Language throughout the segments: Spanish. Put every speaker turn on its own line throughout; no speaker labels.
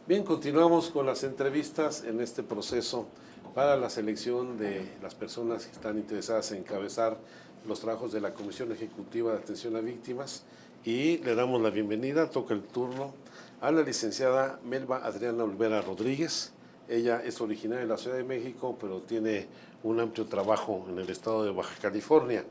Bien, continuamos con las entrevistas en este proceso para la selección de las personas que están interesadas en encabezar los trabajos de la Comisión Ejecutiva de Atención a Víctimas y le damos la bienvenida, toca el turno, a la licenciada Melba Adriana Olvera Rodríguez. Ella es originaria de la Ciudad de México, pero tiene un amplio trabajo en el estado de Baja California.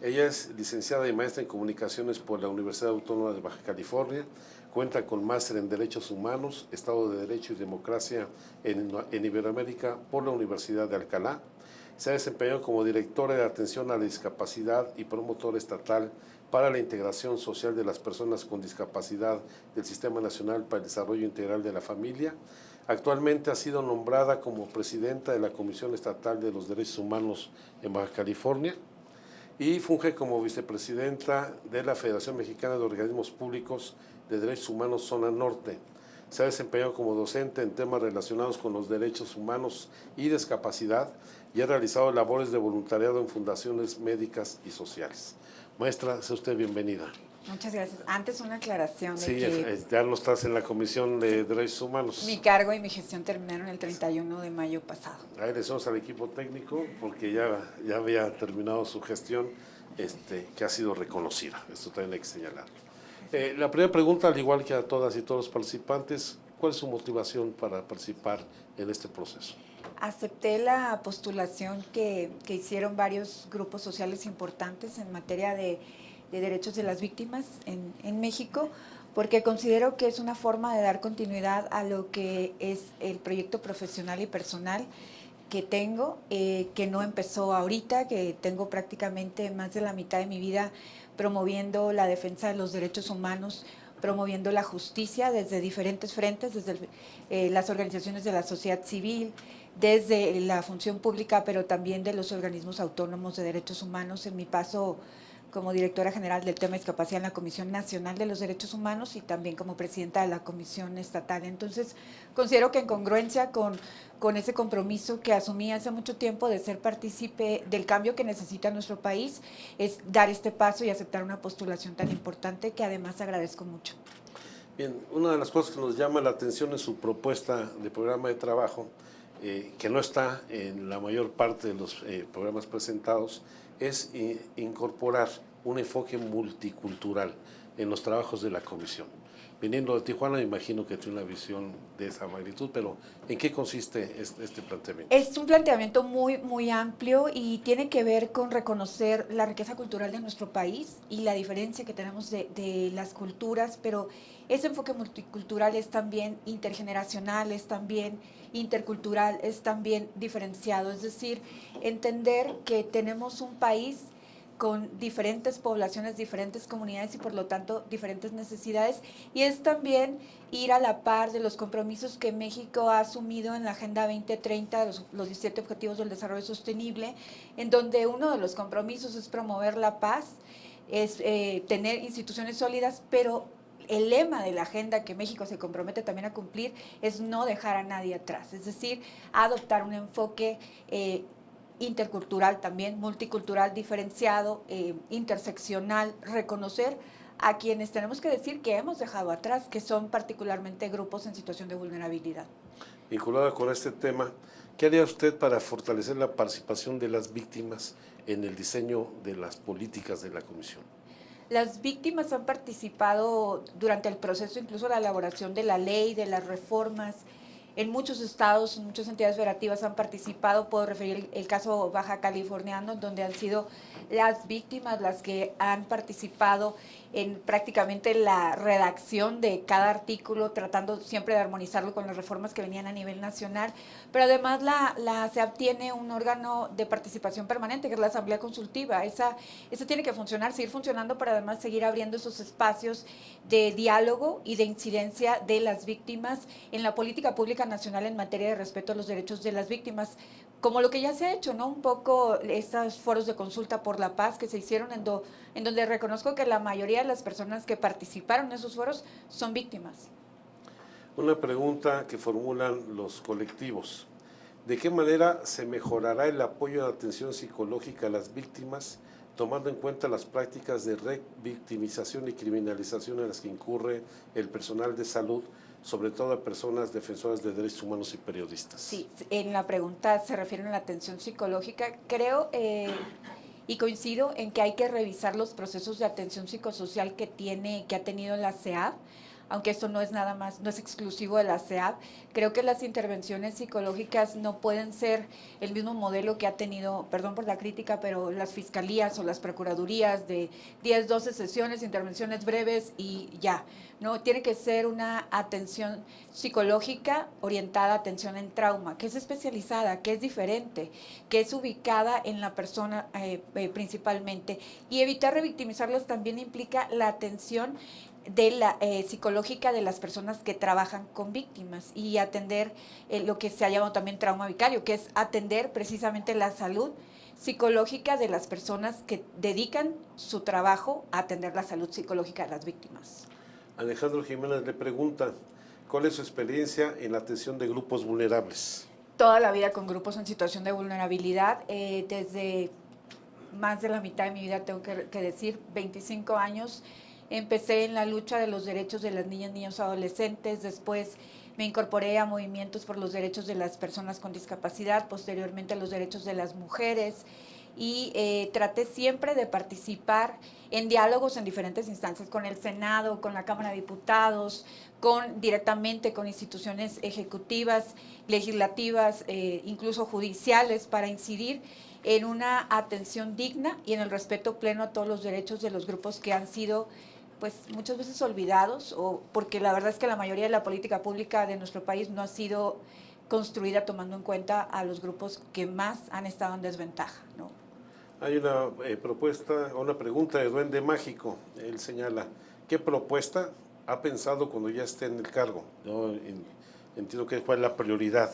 Ella es licenciada y maestra en Comunicaciones por la Universidad Autónoma de Baja California. Cuenta con máster en Derechos Humanos, Estado de Derecho y Democracia en Iberoamérica por la Universidad de Alcalá. Se ha desempeñado como directora de atención a la discapacidad y promotora estatal para la integración social de las personas con discapacidad del Sistema Nacional para el Desarrollo Integral de la Familia. Actualmente ha sido nombrada como presidenta de la Comisión Estatal de los Derechos Humanos en Baja California y funge como vicepresidenta de la Federación Mexicana de Organismos Públicos de Derechos Humanos Zona Norte. Se ha desempeñado como docente en temas relacionados con los derechos humanos y discapacidad y ha realizado labores de voluntariado en fundaciones médicas y sociales. Maestra, sea usted bienvenida.
Muchas gracias. Antes una aclaración de
Sí,
que
ya no estás en la Comisión de Derechos Humanos.
mi cargo y mi gestión terminaron el 31 de mayo pasado.
Agradecemos al equipo técnico porque ya había terminado su gestión, que ha sido reconocida. Esto también hay que señalarlo. La primera pregunta, al igual que a todas y todos los participantes, ¿cuál es su motivación para participar en este proceso?
Acepté la postulación que hicieron varios grupos sociales importantes en materia de derechos de las víctimas en México, porque considero que es una forma de dar continuidad a lo que es el proyecto profesional y personal que tengo, que no empezó ahorita, que tengo prácticamente más de la mitad de mi vida promoviendo la defensa de los derechos humanos, promoviendo la justicia desde diferentes frentes, desde las organizaciones de la sociedad civil, desde la función pública, pero también de los organismos autónomos de derechos humanos. En mi paso como directora general del tema de discapacidad en la Comisión Nacional de los Derechos Humanos y también como presidenta de la Comisión Estatal. Entonces, considero que en congruencia con ese compromiso que asumí hace mucho tiempo de ser partícipe del cambio que necesita nuestro país, es dar este paso y aceptar una postulación tan importante que además agradezco mucho.
Bien, una de las cosas que nos llama la atención es su propuesta de programa de trabajo, que no está en la mayor parte de los programas presentados, es incorporar un enfoque multicultural en los trabajos de la comisión. Viniendo de Tijuana, me imagino que tiene una visión de esa magnitud, pero ¿en qué consiste este planteamiento?
Es un planteamiento muy amplio y tiene que ver con reconocer la riqueza cultural de nuestro país y la diferencia que tenemos de las culturas, pero ese enfoque multicultural es también intergeneracional, es también intercultural, es también diferenciado, es decir, entender que tenemos un país con diferentes poblaciones, diferentes comunidades y por lo tanto diferentes necesidades, y es también ir a la par de los compromisos que México ha asumido en la Agenda 2030, los 17 Objetivos del Desarrollo Sostenible, en donde uno de los compromisos es promover la paz, es tener instituciones sólidas, pero el lema de la agenda que México se compromete también a cumplir es no dejar a nadie atrás, es decir, adoptar un enfoque intercultural también, multicultural, diferenciado, interseccional, reconocer a quienes tenemos que decir que hemos dejado atrás, que son particularmente grupos en situación de vulnerabilidad.
Vinculada con este tema, ¿qué haría usted para fortalecer la participación de las víctimas en el diseño de las políticas de la Comisión?
Las víctimas han participado durante el proceso, incluso la elaboración de la ley, de las reformas. En muchos estados, muchas entidades federativas han participado. Puedo referir el caso baja californiano, donde han sido las víctimas las que han participado en prácticamente la redacción de cada artículo, tratando siempre de armonizarlo con las reformas que venían a nivel nacional. Pero además la SEAP tiene un órgano de participación permanente, que es la Asamblea Consultiva. Esa tiene que funcionar, seguir funcionando, para además seguir abriendo esos espacios de diálogo y de incidencia de las víctimas en la política pública nacional en materia de respeto a los derechos de las víctimas, como lo que ya se ha hecho, ¿no? Un poco estos foros de consulta por la paz que se hicieron en donde reconozco que la mayoría de las personas que participaron en esos foros son víctimas.
Una pregunta que formulan los colectivos. ¿De qué manera se mejorará el apoyo de atención psicológica a las víctimas tomando en cuenta las prácticas de revictimización y criminalización en las que incurre el personal de salud, sobre todo a personas defensoras de derechos humanos y periodistas.
Sí, en la pregunta se refiere a la atención psicológica. Creo y coincido en que hay que revisar los procesos de atención psicosocial que ha tenido la CEAV, aunque esto no es nada más, no es exclusivo de la CEAV. Creo que las intervenciones psicológicas no pueden ser el mismo modelo que ha tenido, perdón por la crítica, pero las fiscalías o las procuradurías de 10, 12 sesiones, intervenciones breves y ya. No, tiene que ser una atención psicológica orientada a atención en trauma, que es especializada, que es diferente, que es ubicada en la persona principalmente. Y evitar revictimizarlos también implica la atención de la psicológica de las personas que trabajan con víctimas y atender lo que se ha llamado también trauma vicario, que es atender precisamente la salud psicológica de las personas que dedican su trabajo a atender la salud psicológica de las víctimas.
Alejandro Jiménez le pregunta, ¿cuál es su experiencia en la atención de grupos vulnerables?
Toda la vida con grupos en situación de vulnerabilidad, desde más de la mitad de mi vida, tengo que decir, 25 años. Empecé en la lucha de los derechos de las niñas, niños, adolescentes, después me incorporé a movimientos por los derechos de las personas con discapacidad, posteriormente a los derechos de las mujeres y traté siempre de participar en diálogos en diferentes instancias, con el Senado, con la Cámara de Diputados, directamente con instituciones ejecutivas, legislativas, incluso judiciales, para incidir en una atención digna y en el respeto pleno a todos los derechos de los grupos que han sido pues muchas veces olvidados, o porque la verdad es que la mayoría de la política pública de nuestro país no ha sido construida tomando en cuenta a los grupos que más han estado en desventaja, ¿no?
Hay una una pregunta de Duende Mágico. Él señala, ¿qué propuesta ha pensado cuando ya esté en el cargo? Yo entiendo que cuál es la prioridad,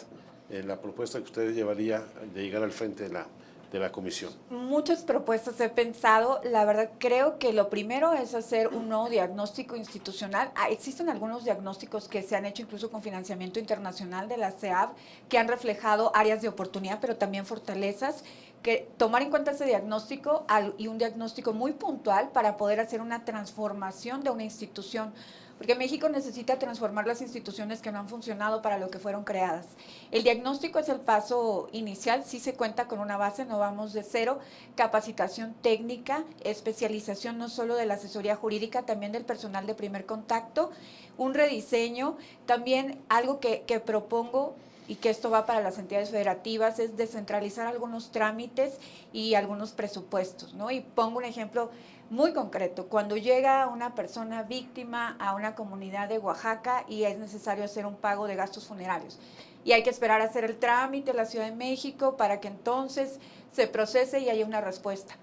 la propuesta que usted llevaría de llegar al frente de la comisión.
Muchas propuestas he pensado. La verdad creo que lo primero es hacer un nuevo diagnóstico institucional. Existen algunos diagnósticos que se han hecho incluso con financiamiento internacional de la CEAV que han reflejado áreas de oportunidad, pero también fortalezas. Que tomar en cuenta ese diagnóstico y un diagnóstico muy puntual para poder hacer una transformación de una institución. Porque México necesita transformar las instituciones que no han funcionado para lo que fueron creadas. El diagnóstico es el paso inicial, sí se cuenta con una base, no vamos de cero, capacitación técnica, especialización no solo de la asesoría jurídica, también del personal de primer contacto, un rediseño, también algo que propongo y que esto va para las entidades federativas, es descentralizar algunos trámites y algunos presupuestos, ¿no? Y pongo un ejemplo muy concreto. Cuando llega una persona víctima a una comunidad de Oaxaca y es necesario hacer un pago de gastos funerarios y hay que esperar a hacer el trámite en la Ciudad de México para que entonces se procese y haya una respuesta.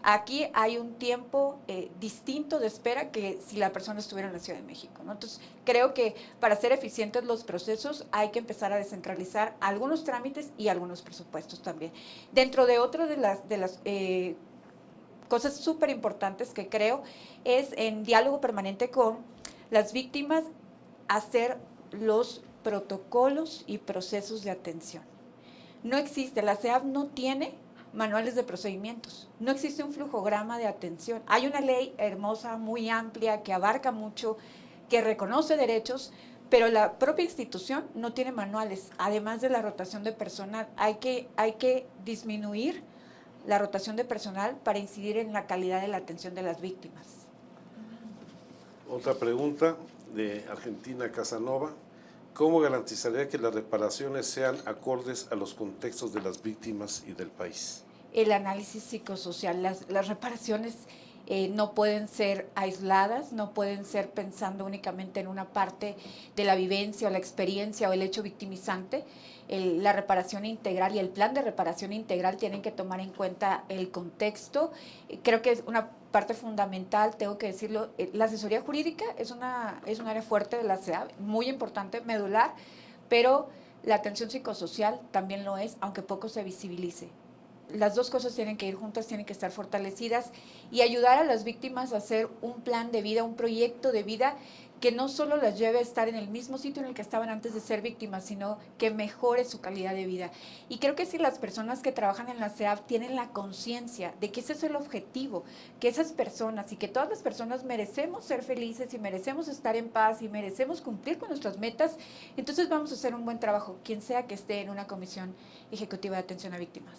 Aquí hay un tiempo distinto de espera que si la persona estuviera en la Ciudad de México, ¿no? Entonces, creo que para ser eficientes los procesos hay que empezar a descentralizar algunos trámites y algunos presupuestos también. Dentro de otras de las cosas súper importantes que creo es en diálogo permanente con las víctimas hacer los protocolos y procesos de atención. No existe, la CEAV no tiene manuales de procedimientos, no existe un flujograma de atención. Hay una ley hermosa, muy amplia, que abarca mucho, que reconoce derechos, pero la propia institución no tiene manuales. Además de la rotación de personal, hay que disminuir la rotación de personal para incidir en la calidad de la atención de las víctimas.
Otra pregunta de Argentina Casanova. ¿Cómo garantizaría que las reparaciones sean acordes a los contextos de las víctimas y del país?
El análisis psicosocial, las reparaciones no pueden ser aisladas, no pueden ser pensando únicamente en una parte de la vivencia o la experiencia o el hecho victimizante. La reparación integral y el plan de reparación integral tienen que tomar en cuenta el contexto. Creo que es una parte fundamental, tengo que decirlo, la asesoría jurídica es un área fuerte de la CEAV, muy importante, medular, pero la atención psicosocial también lo es, aunque poco se visibilice. las dos cosas tienen que ir juntas, tienen que estar fortalecidas y ayudar a las víctimas a hacer un plan de vida, un proyecto de vida que no solo las lleve a estar en el mismo sitio en el que estaban antes de ser víctimas, sino que mejore su calidad de vida. Y creo que si las personas que trabajan en la SEAP tienen la conciencia de que ese es el objetivo, que esas personas y que todas las personas merecemos ser felices y merecemos estar en paz y merecemos cumplir con nuestras metas, entonces vamos a hacer un buen trabajo, quien sea que esté en una comisión ejecutiva de atención a víctimas.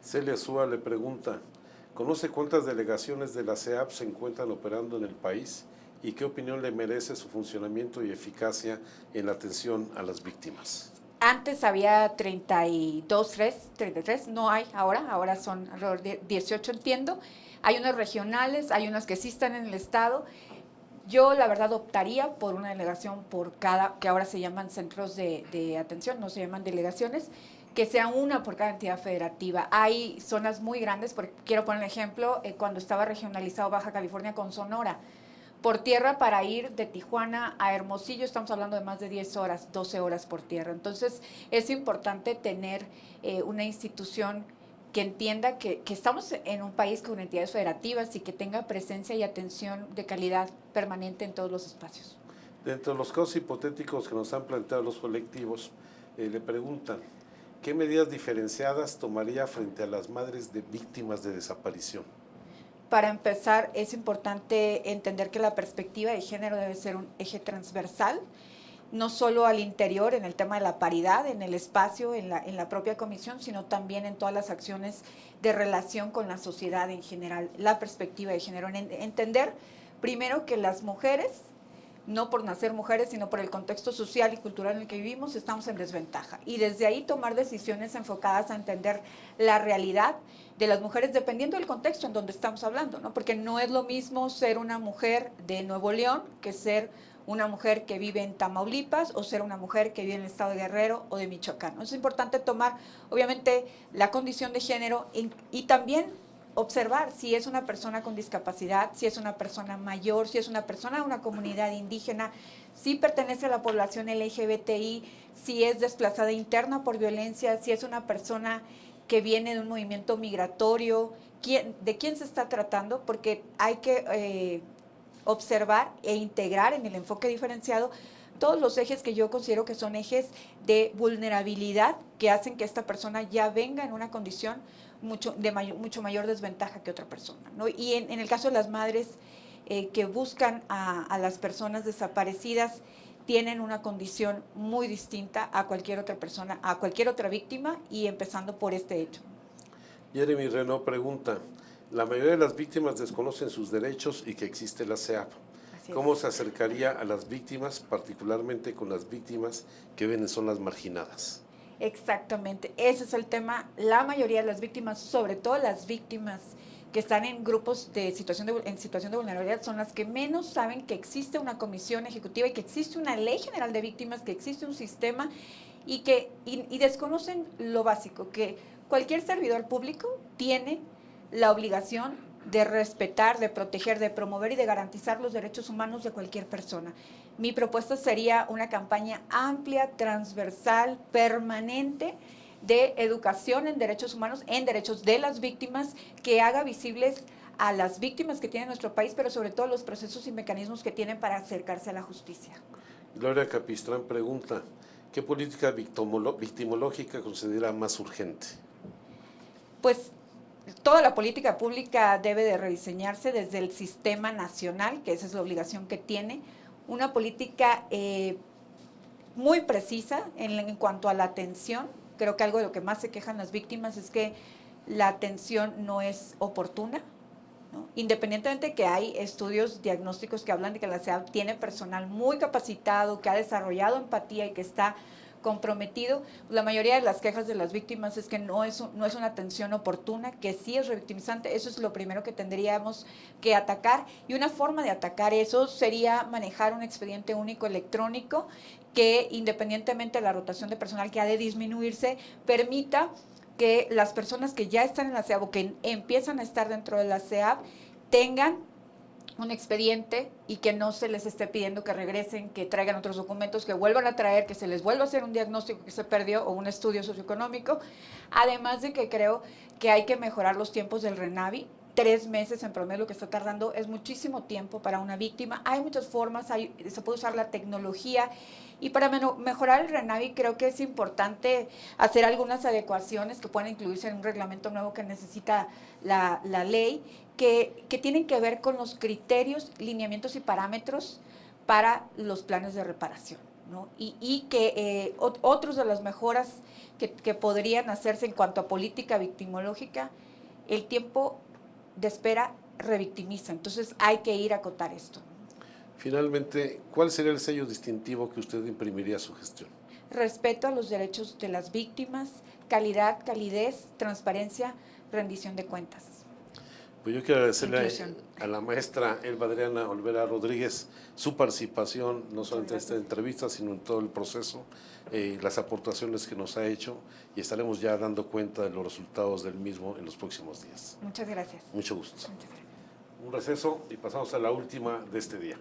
Celia Súa le pregunta, ¿conoce cuántas delegaciones de la SEAP se encuentran operando en el país? ¿Y qué opinión le merece su funcionamiento y eficacia en la atención a las víctimas?
Antes había 33, no hay ahora son alrededor de 18, entiendo. Hay unas regionales, hay unas que sí están en el estado. Yo, la verdad, optaría por una delegación por cada, que ahora se llaman centros de atención, no se llaman delegaciones, que sea una por cada entidad federativa. Hay zonas muy grandes, porque quiero poner un ejemplo, cuando estaba regionalizado Baja California con Sonora, por tierra para ir de Tijuana a Hermosillo estamos hablando de más de 10 horas, 12 horas por tierra. Entonces es importante tener una institución que entienda que estamos en un país con entidades federativas y que tenga presencia y atención de calidad permanente en todos los espacios.
Dentro de los casos hipotéticos que nos han planteado los colectivos, le preguntan, ¿qué medidas diferenciadas tomaría frente a las madres de víctimas de desaparición?
Para empezar, es importante entender que la perspectiva de género debe ser un eje transversal, no solo al interior, en el tema de la paridad, en el espacio, en la propia comisión, sino también en todas las acciones de relación con la sociedad en general. La perspectiva de género, entender primero que las mujeres, no por nacer mujeres, sino por el contexto social y cultural en el que vivimos, estamos en desventaja. Y desde ahí tomar decisiones enfocadas a entender la realidad de las mujeres, dependiendo del contexto en donde estamos hablando, ¿no? Porque no es lo mismo ser una mujer de Nuevo León que ser una mujer que vive en Tamaulipas o ser una mujer que vive en el estado de Guerrero o de Michoacán. Es importante tomar, obviamente, la condición de género y también observar si es una persona con discapacidad, si es una persona mayor, si es una persona de una comunidad indígena, si pertenece a la población LGBTI, si es desplazada interna por violencia, si es una persona que viene de un movimiento migratorio, de quién se está tratando, porque hay que observar e integrar en el enfoque diferenciado todos los ejes que yo considero que son ejes de vulnerabilidad que hacen que esta persona ya venga en una condición mucho mayor desventaja que otra persona, ¿no? Y en el caso de las madres que buscan a las personas desaparecidas, tienen una condición muy distinta a cualquier otra persona, a cualquier otra víctima, y empezando por este hecho.
Jeremy Renaud pregunta, la mayoría de las víctimas desconocen sus derechos y que existe la SEAP. ¿Cómo se acercaría a las víctimas, particularmente con las víctimas que ven en zonas marginadas?
Exactamente, ese es el tema. La mayoría de las víctimas, sobre todo las víctimas que están en grupos en situación de vulnerabilidad, son las que menos saben que existe una comisión ejecutiva y que existe una ley general de víctimas, que existe un sistema y desconocen lo básico, que cualquier servidor público tiene la obligación de respetar, de proteger, de promover y de garantizar los derechos humanos de cualquier persona. Mi propuesta sería una campaña amplia, transversal, permanente, de educación en derechos humanos, en derechos de las víctimas, que haga visibles a las víctimas que tiene nuestro país, pero sobre todo los procesos y mecanismos que tienen para acercarse a la justicia.
Gloria Capistrán pregunta, ¿qué política victimológica considera más urgente?
Pues toda la política pública debe de rediseñarse desde el sistema nacional, que esa es la obligación que tiene, una política muy precisa en cuanto a la atención. Creo que algo de lo que más se quejan las víctimas es que la atención no es oportuna, ¿no? Independientemente de que hay estudios diagnósticos que hablan de que la SEAP tiene personal muy capacitado, que ha desarrollado empatía y que está comprometido, la mayoría de las quejas de las víctimas es que no es una atención oportuna, que sí es revictimizante. Eso es lo primero que tendríamos que atacar, y una forma de atacar eso sería manejar un expediente único electrónico que, independientemente de la rotación de personal que ha de disminuirse, permita que las personas que ya están en la SEAP o que empiezan a estar dentro de la SEAP tengan un expediente y que no se les esté pidiendo que regresen, que traigan otros documentos, que vuelvan a traer, que se les vuelva a hacer un diagnóstico que se perdió o un estudio socioeconómico. Además de que creo que hay que mejorar los tiempos del RENAVI. 3 meses en promedio lo que está tardando es muchísimo tiempo para una víctima. Hay muchas formas, se puede usar la tecnología y para mejorar el RENAVI creo que es importante hacer algunas adecuaciones que puedan incluirse en un reglamento nuevo que necesita la ley, que tienen que ver con los criterios, lineamientos y parámetros para los planes de reparación, ¿no? Y que otros de las mejoras que podrían hacerse en cuanto a política victimológica, el tiempo de espera revictimiza, entonces hay que ir a acotar esto.
Finalmente, ¿cuál sería el sello distintivo que usted imprimiría a su gestión?
Respeto a los derechos de las víctimas, calidad, calidez, transparencia, rendición de cuentas.
Pues yo quiero agradecerle a la maestra Elba Adriana Olvera Rodríguez su participación, no solamente en esta entrevista, sino en todo el proceso, las aportaciones que nos ha hecho, y estaremos ya dando cuenta de los resultados del mismo en los próximos días.
Muchas gracias.
Mucho gusto.
Muchas gracias.
Un receso y pasamos a la última de este día.